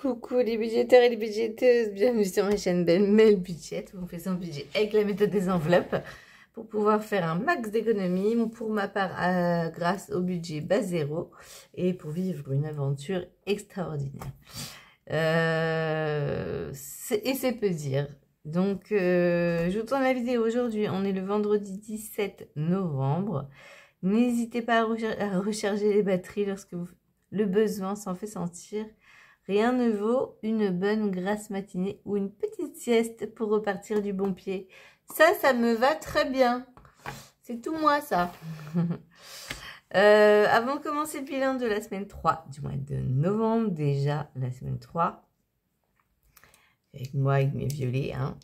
Coucou les budgétaires et les budgéteuses, bienvenue sur ma chaîne Belle Budget où on fait son budget avec la méthode des enveloppes pour pouvoir faire un max d'économies, pour ma part grâce au budget bas zéro et pour vivre une aventure extraordinaire. Et c'est peu dire. Donc je vous tourne la vidéo aujourd'hui, on est le vendredi 17 novembre. N'hésitez pas à recharger les batteries lorsque le besoin s'en fait sentir. Rien ne vaut une bonne grasse matinée ou une petite sieste pour repartir du bon pied. Ça me va très bien. C'est tout moi, ça. Avant de commencer le bilan de la semaine 3 du mois de novembre, déjà la semaine 3, avec moi, avec mes violets, hein.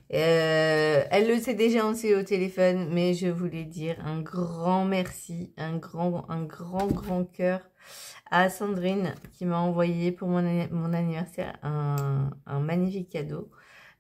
Elle le sait déjà, on s'est au téléphone, mais je voulais dire un grand merci, un grand cœur à Sandrine qui m'a envoyé pour mon anniversaire un magnifique cadeau.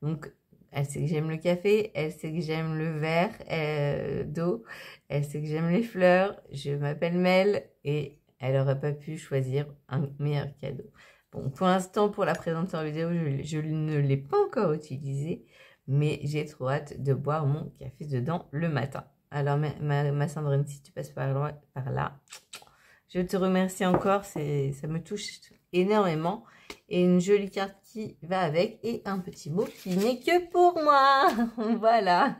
Donc, elle sait que j'aime le café, elle sait que j'aime le verre d'eau, elle sait que j'aime les fleurs, je m'appelle Mel et elle n'aurait pas pu choisir un meilleur cadeau. Bon, pour l'instant, pour la présenter en vidéo, je ne l'ai pas encore utilisé, mais j'ai trop hâte de boire mon café dedans le matin. Alors, ma Sandrine, si tu passes par là, je te remercie encore, ça me touche énormément. Et une jolie carte qui va avec et un petit mot qui n'est que pour moi. Voilà.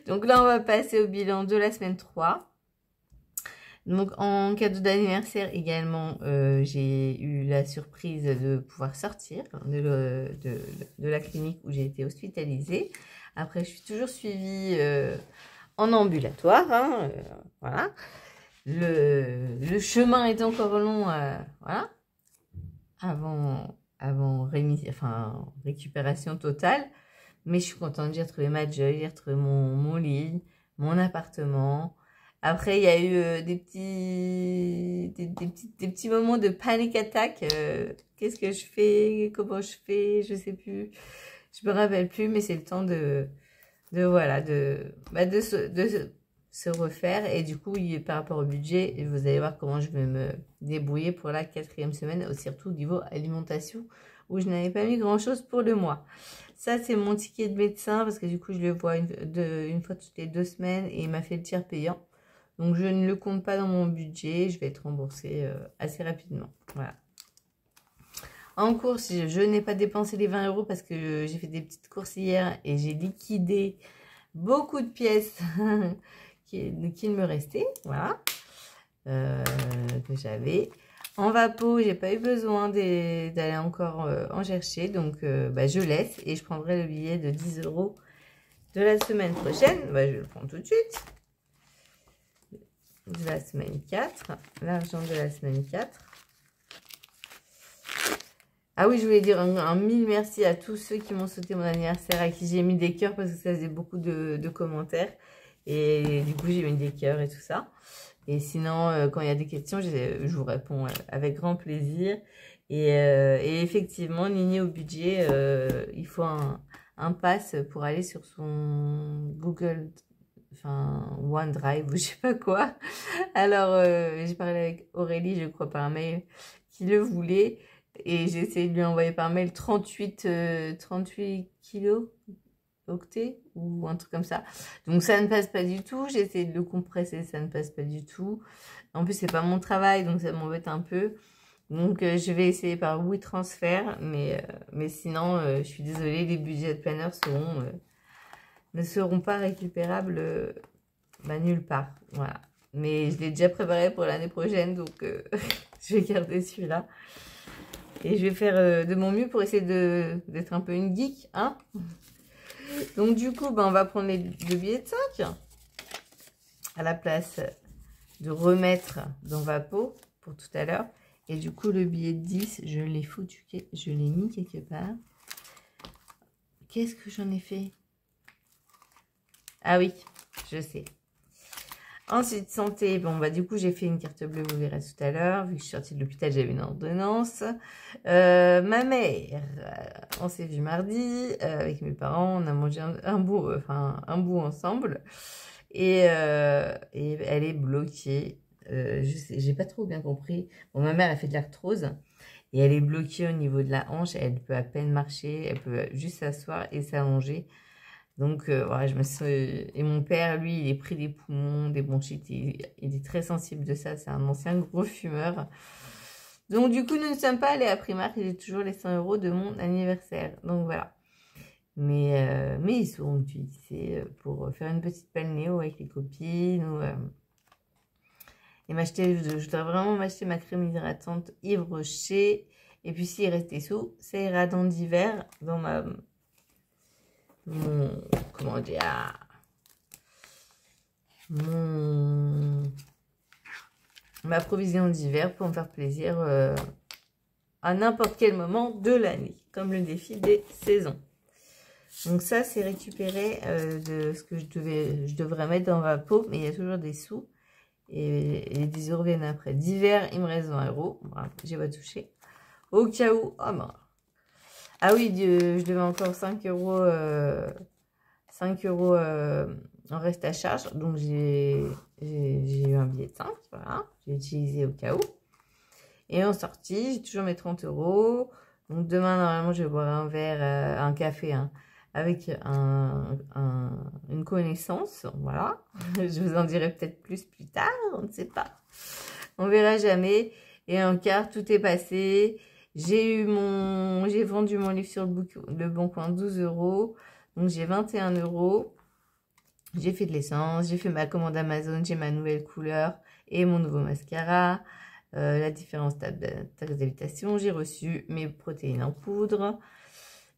Donc là, on va passer au bilan de la semaine 3. Donc en cadeau d'anniversaire également, j'ai eu la surprise de pouvoir sortir de la clinique où j'ai été hospitalisée. Après, je suis toujours suivie en ambulatoire, hein, voilà. Le chemin est encore long, voilà, avant récupération totale. Mais je suis contente, j'ai retrouvé ma joy, j'ai retrouvé mon lit, mon appartement. Après, il y a eu des petits moments de panic attack. Qu'est-ce que je fais? Comment je fais? Je sais plus. Je me rappelle plus, mais c'est le temps de se refaire. Et du coup, par rapport au budget, vous allez voir comment je vais me débrouiller pour la 4e semaine, surtout au niveau alimentation, où je n'avais pas mis grand-chose pour le mois. Ça, c'est mon ticket de médecin, parce que du coup, je le vois une fois toutes les 2 semaines, et il m'a fait le tiers payant. Donc, je ne le compte pas dans mon budget. Je vais être remboursée assez rapidement. Voilà. En course, je n'ai pas dépensé les 20 € parce que j'ai fait des petites courses hier et j'ai liquidé beaucoup de pièces qui me restaient. Voilà. Que j'avais. En vapo, j'ai pas eu besoin d'aller encore en chercher. Donc, je laisse et je prendrai le billet de 10 € de la semaine prochaine. Je le prends tout de suite. De la semaine 4. L'argent de la semaine 4. Ah oui, je voulais dire un mille merci à tous ceux qui m'ont souhaité mon anniversaire, à qui j'ai mis des cœurs parce que ça faisait beaucoup de commentaires. Et du coup, j'ai mis des cœurs et tout ça. Et sinon, quand il y a des questions, je vous réponds avec grand plaisir. Et effectivement, lié au budget, il faut un pass pour aller sur son Google, OneDrive ou je sais pas quoi. Alors, j'ai parlé avec Aurélie, je crois, par mail, qui le voulait. Et j'ai essayé de lui envoyer par mail 38 kilos octets ou un truc comme ça. Donc ça ne passe pas du tout. J'ai essayé de le compresser, ça ne passe pas du tout. En plus, c'est pas mon travail, donc ça m'embête un peu. Donc je vais essayer par WeTransfer, mais sinon, je suis désolée, les budgets de planner ne seront pas récupérables nulle part. Voilà. Mais je l'ai déjà préparé pour l'année prochaine, donc je vais garder celui-là. Et je vais faire de mon mieux pour essayer d'être un peu une geek, hein. Donc, du coup, on va prendre le billet de 5 à la place de remettre dans Vapo pour tout à l'heure. Et du coup, le billet de 10, je l'ai mis quelque part. Qu'est-ce que j'en ai fait? Ah oui, je sais. Ensuite, santé, du coup, j'ai fait une carte bleue, vous verrez tout à l'heure. Vu que je suis sortie de l'hôpital, j'avais une ordonnance. Ma mère, on s'est vu mardi avec mes parents. On a mangé un bout ensemble. Et elle est bloquée. J'ai pas trop bien compris. Bon, ma mère, elle fait de l'arthrose. Et elle est bloquée au niveau de la hanche. Elle peut à peine marcher. Elle peut juste s'asseoir et s'allonger. Donc, voilà, je me suis... Et mon père, lui, il est pris des poumons, des bronchites. Il est très sensible de ça. C'est un ancien gros fumeur. Donc, du coup, nous ne sommes pas allés à Primark. J'ai toujours les 100 € de mon anniversaire. Donc, voilà. Mais ils sont utilisés pour faire une petite balnéo avec les copines. Et m'acheter, je dois vraiment m'acheter ma crème hydratante Yves Rocher. Et puis, s'il reste des sous, ça ira dans d'hiver, dans comment dire, ma provision d'hiver pour me faire plaisir à n'importe quel moment de l'année, comme le défi des saisons. Donc ça, c'est récupéré de ce que je devrais mettre dans ma peau, mais il y a toujours des sous. Et les 10 € viennent après. D'hiver, il me reste 20 €. Voilà, j'ai pas touché. Au cas où, oh ben. Ah oui, je devais encore 5 €, 5 € en reste à charge. Donc j'ai eu un billet de 5, voilà. J'ai utilisé au cas où. Et en sortie, j'ai toujours mes 30 €. Donc demain, normalement, je vais boire un verre, un café, hein, avec une connaissance, voilà. Je vous en dirai peut-être plus tard, on ne sait pas. On verra jamais. Et en quart, tout est passé. J'ai vendu mon livre sur le Bon Coin 12 €. Donc j'ai 21 €. J'ai fait de l'essence, j'ai fait ma commande Amazon, j'ai ma nouvelle couleur et mon nouveau mascara. La différence taxe d'habitation, j'ai reçu mes protéines en poudre.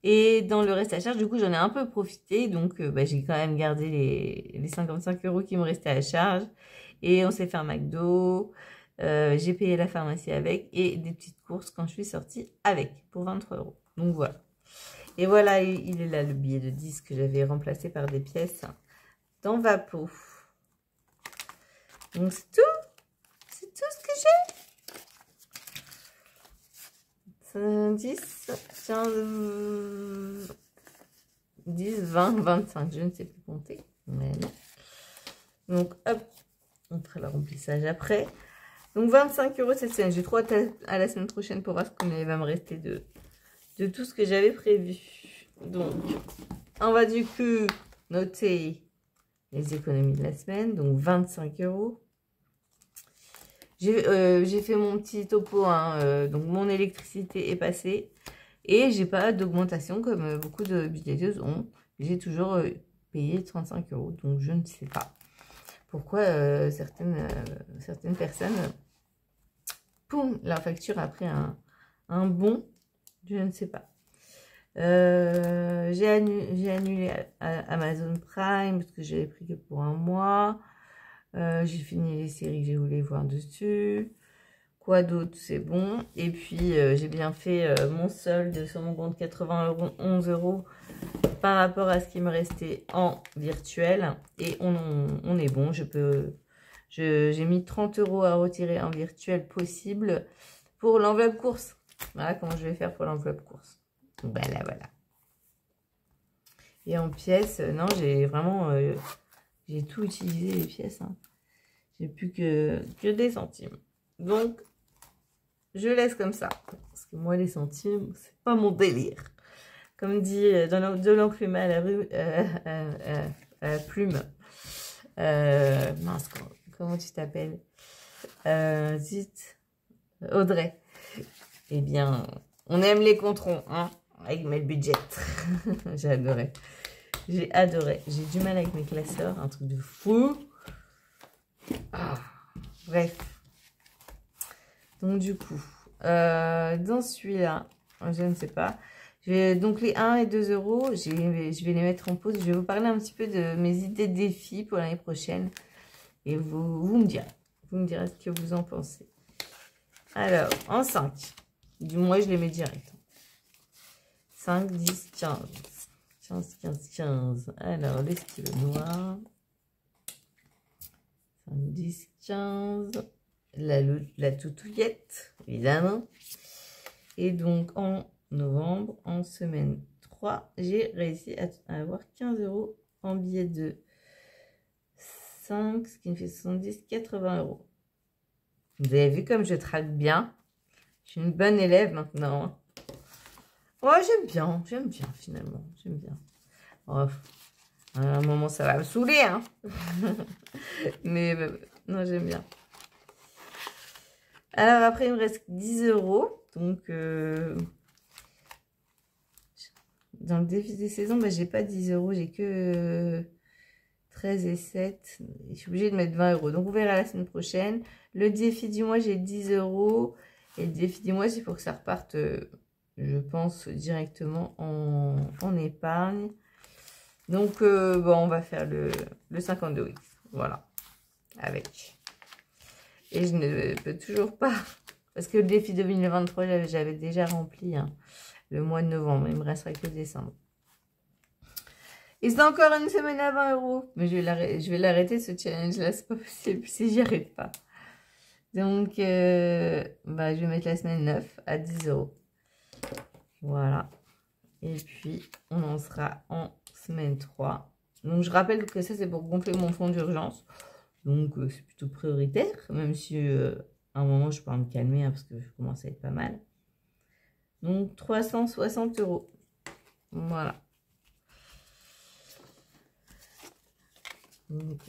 Et dans le reste à charge, du coup, j'en ai un peu profité. Donc, j'ai quand même gardé les 55 € qui me restaient à charge. Et on s'est fait un McDo. J'ai payé la pharmacie avec. Et des petites courses quand je suis sortie avec pour 23 €. Donc, voilà. Et voilà, il est là, le billet de 10 que j'avais remplacé par des pièces dans Vapo. Donc, c'est tout. C'est tout ce que j'ai. 10, 15, 10, 20, 25, je ne sais plus compter, mais non. Donc, hop, on fera le remplissage après. Donc, 25 € cette semaine. J'ai trop hâte à la semaine prochaine pour voir ce qu'il va me rester de tout ce que j'avais prévu. Donc, on va du coup noter les économies de la semaine. Donc, 25 €. J'ai fait mon petit topo, hein, donc mon électricité est passée et j'ai pas d'augmentation comme beaucoup de budgéteuses ont. J'ai toujours payé 35 €, donc je ne sais pas pourquoi certaines personnes, poum, leur facture a pris un bond, je ne sais pas. J'ai annulé Amazon Prime parce que j'avais pris que pour un mois. J'ai fini les séries que je voulais voir dessus. Quoi d'autre, c'est bon. Et puis, j'ai bien fait mon solde sur mon compte 80 €, 11 € par rapport à ce qui me restait en virtuel. Et on est bon. J'ai mis 30 € à retirer en virtuel possible pour l'enveloppe course. Voilà comment je vais faire pour l'enveloppe course. Voilà, voilà. Et en pièces, non, j'ai vraiment... j'ai tout utilisé les pièces, hein. J'ai plus que des centimes. Donc, je laisse comme ça. Parce que moi, les centimes, c'est pas mon délire. Comme dit de l'enclume à la plume. Mince, comment tu t'appelles? Zut. Audrey. Eh bien, on aime les controns, hein, avec mes budgets. J'ai adoré. J'ai adoré. J'ai du mal avec mes classeurs, un truc de fou. Ah, bref. Donc, du coup, dans celui-là, je ne sais pas. Donc, les 1 et 2 €, je vais les mettre en pause. Je vais vous parler un petit peu de mes idées de défis pour l'année prochaine. Et vous me direz. Vous me direz ce que vous en pensez. Alors, en 5. Du moins, je les mets direct. 5, 10, 15. 15, 15, 15. Alors, les stylos noirs. 5, 10, 15. La toutouillette, évidemment. Et donc, en novembre, en semaine 3, j'ai réussi à avoir 15 € en billet de 5, ce qui me fait 70, 80 €. Vous avez vu comme je traque bien. Je suis une bonne élève maintenant. Ouais, j'aime bien finalement. J'aime bien. Oh, à un moment, ça va me saouler, hein. Mais non, j'aime bien. Alors après, il me reste 10 €. Donc, dans le défi des saisons, bah, j'ai pas 10 €. J'ai que 13 et 7. Je suis obligée de mettre 20 €. Donc, on verra la semaine prochaine. Le défi du mois, j'ai 10 €. Et le défi du mois, c'est pour que ça reparte, je pense, directement en épargne. Donc, bon, on va faire le 52X. Voilà. Avec. Et je ne peux toujours pas. Parce que le défi 2023, j'avais déjà rempli hein, le mois de novembre. Il me restera que décembre. Et c'est encore une semaine à 20 €. Mais je vais l'arrêter ce challenge-là. C'est pas possible si j'y arrive pas. Donc, bah, je vais mettre la semaine 9 à 10 €. Voilà. Et puis, on en sera en semaine 3. Donc, je rappelle que ça, c'est pour gonfler mon fonds d'urgence. Donc, c'est plutôt prioritaire. Même si, à un moment, je peux me calmer hein, parce que je commence à être pas mal. Donc, 360 €. Voilà. Donc,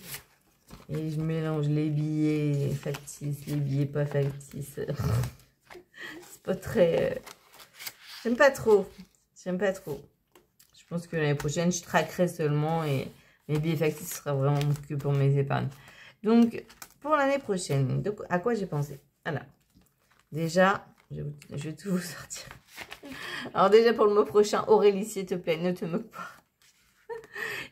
et je mélange les billets factices, les billets pas factices. C'est pas très... J'aime pas trop. J'aime pas trop. Je pense que l'année prochaine, je traquerai seulement et mes billets factices sera vraiment que pour mes épargnes. Donc, pour l'année prochaine, donc, à quoi j'ai pensé? Alors, déjà, je vais tout vous sortir. Alors déjà, pour le mois prochain, Aurélie, s'il te plaît, ne te moque pas.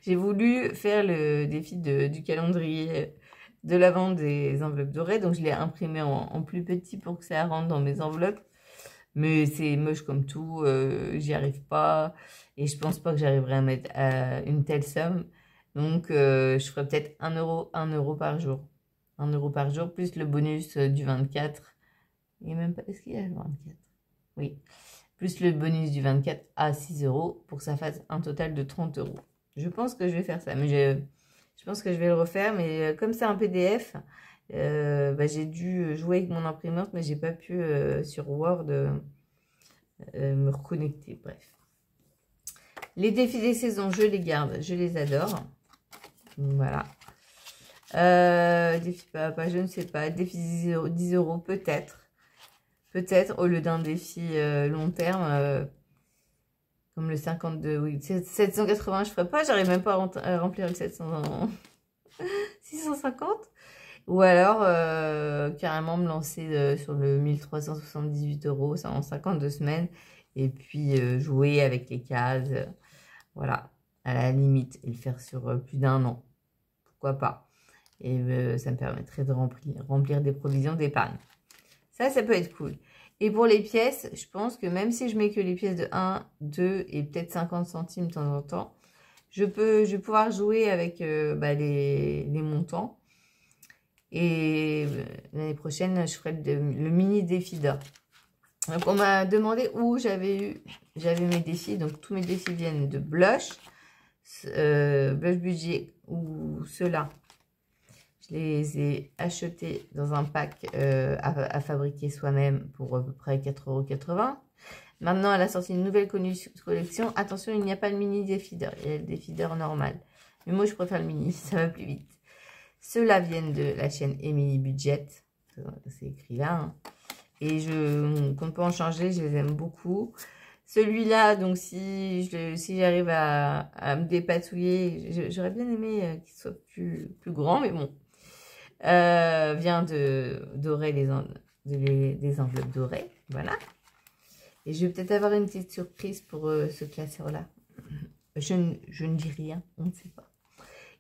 J'ai voulu faire le défi du calendrier de la vente des enveloppes dorées. Donc, je l'ai imprimé en plus petit pour que ça rentre dans mes enveloppes. Mais c'est moche comme tout, j'y arrive pas. Et je pense pas que j'arriverai à mettre une telle somme. Donc, je ferai peut-être 1 € par jour. 1 € par jour, plus le bonus du 24. Il y a même pas... Est-ce qu'il y a le 24? Oui. Plus le bonus du 24 à 6 € pour que ça fasse un total de 30 €. Je pense que je vais faire ça. Mais je pense que je vais le refaire. Mais comme c'est un PDF, bah, j'ai dû jouer avec mon imprimante. Mais j'ai pas pu sur Word me reconnecter. Bref. Les défis des saisons, je les garde. Je les adore. Voilà. Défi papa, je ne sais pas. Défi 10 € peut-être. Peut-être au lieu d'un défi long terme. Comme le 52, oui. 780, je ferai pas. J'arrive même pas à remplir le 700 650. Ou alors, carrément me lancer sur le 1378 €, ça en 52 semaines. Et puis, jouer avec les cases. Voilà. À la limite. Et le faire sur plus d'1 an. Pourquoi pas. Et ça me permettrait de remplir des provisions d'épargne. Ça peut être cool. Et pour les pièces, je pense que même si je mets que les pièces de 1, 2 et peut-être 50 centimes de temps en temps, je vais pouvoir jouer avec bah, les montants. Et l'année prochaine, je ferai le mini défi d'or. Donc, on m'a demandé où j'avais mes défis. Donc, tous mes défis viennent de Blush, Blush Budget ou ceux-là. Je les ai achetés dans un pack à fabriquer soi-même pour à peu près 4,80 €. Maintenant, elle a sorti une nouvelle collection. Attention, il n'y a pas le mini défi d'or. Il y a le défi d'or normal. Mais moi, je préfère le mini. Ça va plus vite. Ceux-là viennent de la chaîne Emily Budget. C'est écrit là. Hein. Et qu'on peut en changer. Je les aime beaucoup. Celui-là, donc si j'arrive à me dépatouiller, j'aurais bien aimé qu'il soit plus grand. Mais bon. Vient de dorer des enveloppes dorées. Voilà. Et je vais peut-être avoir une petite surprise pour ce classeur-là. Je ne dis rien, on ne sait pas.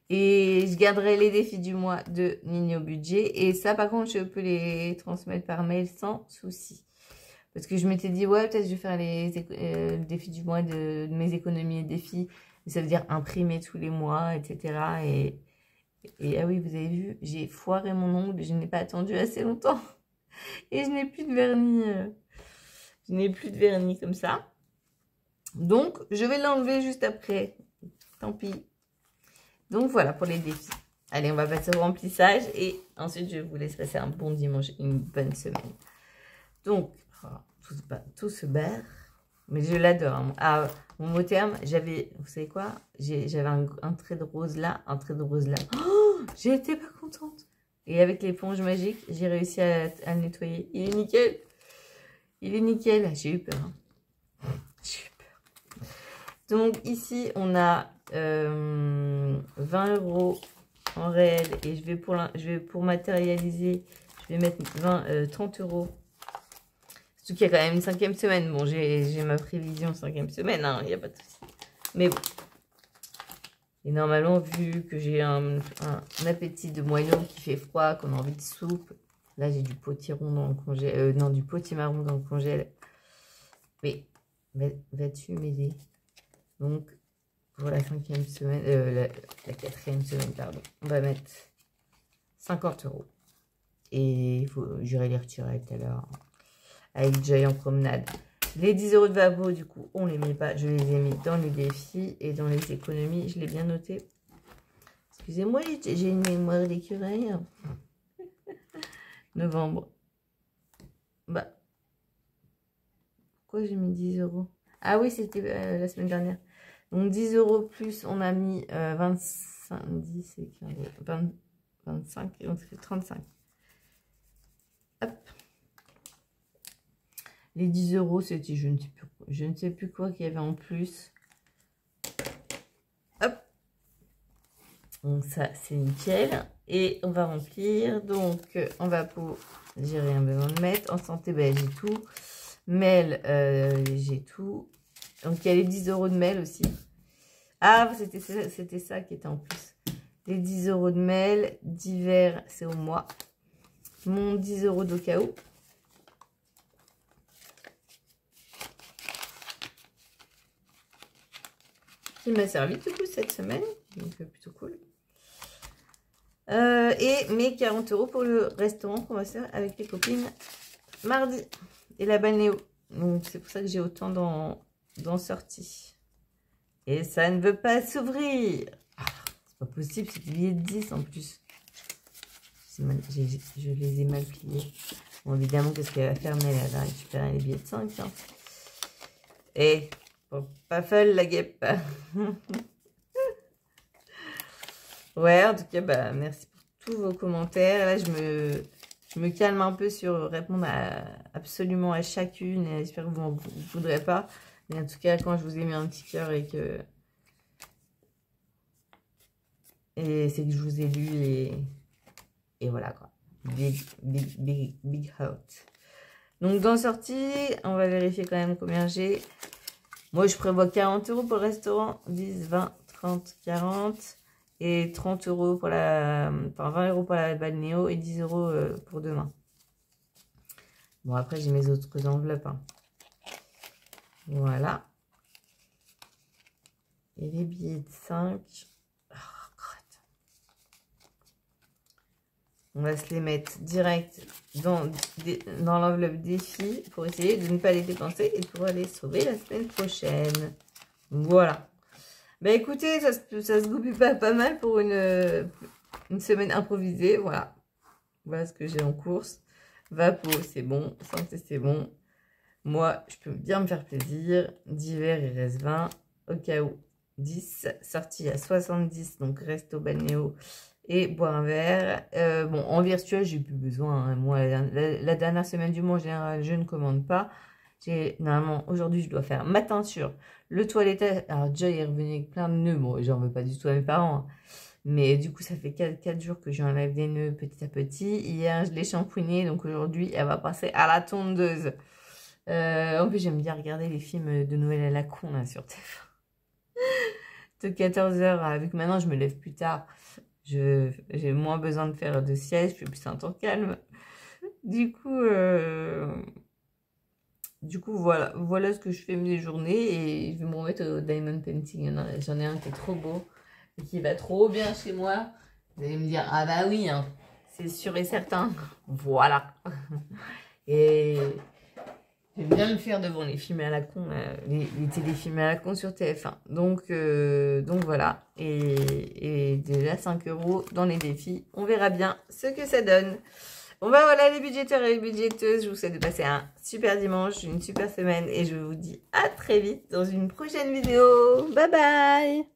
Et je garderai les défis du mois de Nino Budget. Et ça, par contre, je peux les transmettre par mail sans souci. Parce que je m'étais dit, ouais, peut-être je vais faire les défis du mois de mes économies et défis. Ça veut dire imprimer tous les mois, etc. Et ah oui, vous avez vu, j'ai foiré mon ongle, je n'ai pas attendu assez longtemps. Et je n'ai plus de vernis. Je n'ai plus de vernis comme ça. Donc, je vais l'enlever juste après. Tant pis. Donc, voilà pour les défis. Allez, on va passer au remplissage. Et ensuite, je vous laisse passer un bon dimanche, une bonne semaine. Donc, tout se barre. Mais je l'adore. Hein. Ah, mon mot terme, j'avais, vous savez quoi? J'avais un trait de rose là, un trait de rose là. Oh, j'étais pas contente. Et avec l'éponge magique, j'ai réussi à le nettoyer. Il est nickel. Il est nickel. J'ai eu peur. Hein. J'ai eu peur. Donc ici, on a 20 € en réel. Et je vais pour matérialiser, je vais mettre 30 €. Surtout qu'il y a quand même une 5e semaine. Bon, j'ai ma prévision 5e semaine, hein, il n'y a pas de souci. Mais bon. Et normalement, vu que j'ai un appétit de moineau qui fait froid, qu'on a envie de soupe, là j'ai du potiron dans le congèle, non, du potimarron dans le congèle. Mais vas-tu m'aider? Donc, pour la 5e semaine, la 4e semaine, pardon, on va mettre 50 €. Et j'irai les retirer tout à l'heure. Avec Joy en promenade. Les 10 € de Vabo, du coup, on les met pas. Je les ai mis dans les défis et dans les économies. Je l'ai bien noté. Excusez-moi, j'ai une mémoire d'écureuil. Novembre. Bah. Pourquoi j'ai mis 10 €? Ah oui, c'était la semaine dernière. Donc 10 € plus, on a mis 25, 10 et 15, 20, 25, et on fait 35. Hop. Les 10 €, c'était je ne sais plus quoi qu'il y avait en plus. Hop. Donc ça, c'est nickel. Et on va remplir. Donc, en vapeau, j'ai rien besoin de mettre. En santé, ben, j'ai tout. Mail, j'ai tout. Donc, il y a les 10 € de mail aussi. Ah, c'était ça qui était en plus. Les 10 € de mail. D'hiver, c'est au mois. Mon 10 € d'au cas où. Qui m'a servi du coup cette semaine. Donc, plutôt cool. Et mes 40 € pour le restaurant qu'on va faire avec les copines mardi. Et la balnéo. Donc, c'est pour ça que j'ai autant dans sortie. Et ça ne veut pas s'ouvrir. Ah, c'est pas possible, c'est des billets de 10 en plus. Je les ai mal pliés. Bon, évidemment, qu'est-ce qu'elle va faire? Mais elle va récupérer les billets de 5. Hein. Et pas folle la guêpe. Ouais, en tout cas, bah, merci pour tous vos commentaires. Là, je me calme un peu sur répondre absolument à chacune. Et j'espère que vous ne voudrez pas. Mais en tout cas, quand je vous ai mis un petit cœur et c'est que je vous ai lu et voilà quoi. Big heart. Donc, dans sortie, on va vérifier quand même combien j'ai. Moi, je prévois 40 € pour le restaurant. 10, 20, 30, 40. Et 30 € pour la... Enfin, 20 € pour la balnéo et 10 € pour demain. Bon, après, j'ai mes autres enveloppes. Hein. Voilà. Et les billets de 5. Oh, on va se les mettre direct dans l'enveloppe défi pour essayer de ne pas les dépenser et pour aller sauver la semaine prochaine. Voilà. Bah écoutez, ça se goupille pas mal pour une semaine improvisée. Voilà. Voilà ce que j'ai en course. Vapo, c'est bon. Santé, c'est bon. Moi, je peux bien me faire plaisir. D'hiver, il reste 20. Au cas où, 10. Sortie à 70. Donc, resto, balnéo et boire un verre. Bon, en virtuel, j'ai plus besoin. Hein. Moi, la dernière semaine du mois, en général, je ne commande pas. Normalement, aujourd'hui, je dois faire ma teinture, le toilettage. Alors, Joy est revenu avec plein de nœuds. Bon, j'en veux pas du tout à mes parents. Hein. Mais du coup, ça fait 4 jours que j'enlève des nœuds petit à petit. Hier, je l'ai shampooinée. Donc, aujourd'hui, elle va passer à la tondeuse. En plus, j'aime bien regarder les films de Noël à la con là, sur TF1. De 14 h, vu que maintenant, je me lève plus tard. J'ai moins besoin de faire de sieste. Je suis plus un temps calme. Du coup, voilà ce que je fais mes journées et je vais me remettre au diamond painting. J'en ai un qui est trop beau et qui va trop bien chez moi. Vous allez me dire, ah bah oui, hein, c'est sûr et certain. Voilà. Et j'aime bien le faire devant les films à la con, les téléfilms à la con sur TF1. Donc voilà. Et déjà 5 € dans les défis. On verra bien ce que ça donne. Bon bah voilà les budgéteurs et les budgéteuses, je vous souhaite de passer un super dimanche, une super semaine et je vous dis à très vite dans une prochaine vidéo. Bye bye!